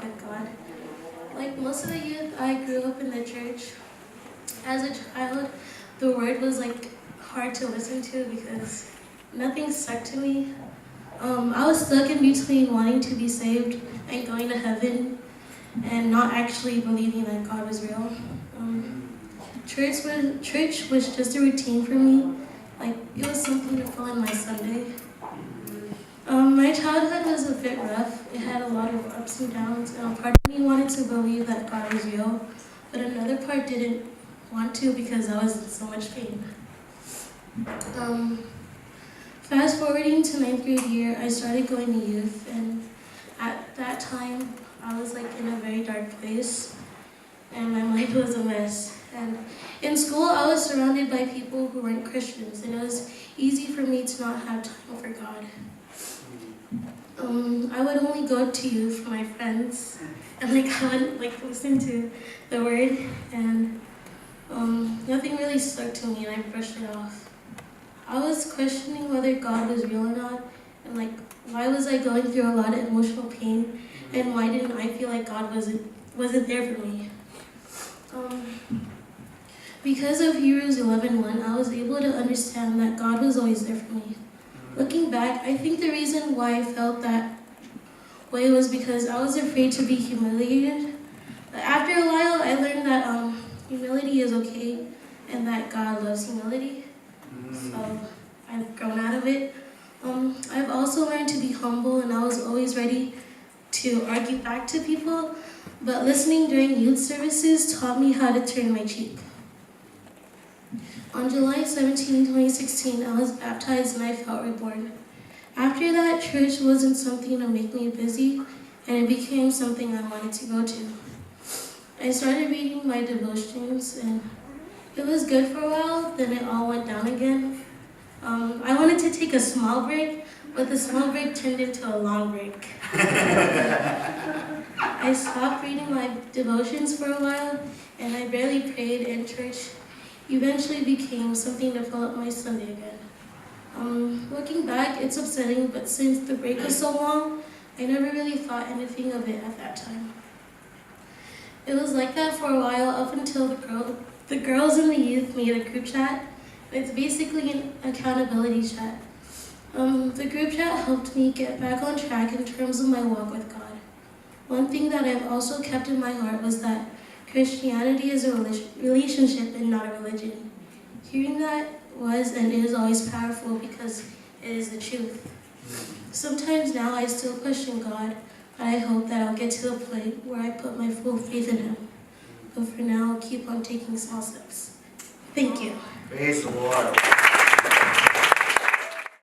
walk with God. Like most of the youth, I grew up in the church. As a child, the word was like hard to listen to because nothing stuck to me. I was stuck in between wanting to be saved and going to heaven and not actually believing that God was real. Church was just a routine for me. Like, it was something to fill in my Sunday. My childhood was a bit rough. It had a lot of ups and downs, and a part of me wanted to believe that God was real, but another part didn't want to because I was in so much pain. Fast forwarding to 9th grade year, I started going to youth, and at that time, I was like in a very dark place, and my life was a mess. And in school, I was surrounded by people who weren't Christians, and it was easy for me to not have time for God. I would only go to youth for my friends, and I wouldn't listen to the word, and nothing really stuck to me, and I brushed it off. I was questioning whether God was real or not, and why was I going through a lot of emotional pain, and why didn't I feel like God wasn't there for me? Because of Hebrews 11:1, I was able to understand that God was always there for me. Looking back, I think the reason why I felt that way was because I was afraid to be humiliated. But after a while, I learned that humility is okay and that God loves humility. So I've grown out of it. I've also learned to be humble, and I was always ready to argue back to people, but listening during youth services taught me how to turn my cheek. On July 17, 2016, I was baptized and I felt reborn. After that, church wasn't something to make me busy, and it became something I wanted to go to. I started reading my devotions, and it was good for a while, then it all went down again. I wanted to take a small break, but the small break turned into a long break. I stopped reading my devotions for a while, and I barely prayed, and church eventually became something to fill up my Sunday again. Looking back, it's upsetting, but since the break was so long, I never really thought anything of it at that time. It was like that for a while up until the girls and the youth made a group chat. It's basically an accountability chat. The group chat helped me get back on track in terms of my walk with God. One thing that I've also kept in my heart was that Christianity is a relationship and not a religion. Hearing that was and is always powerful because it is the truth. Sometimes now I still question God, but I hope that I'll get to the point where I put my full faith in Him. But for now, I'll keep on taking small steps. Thank you. Praise the Lord.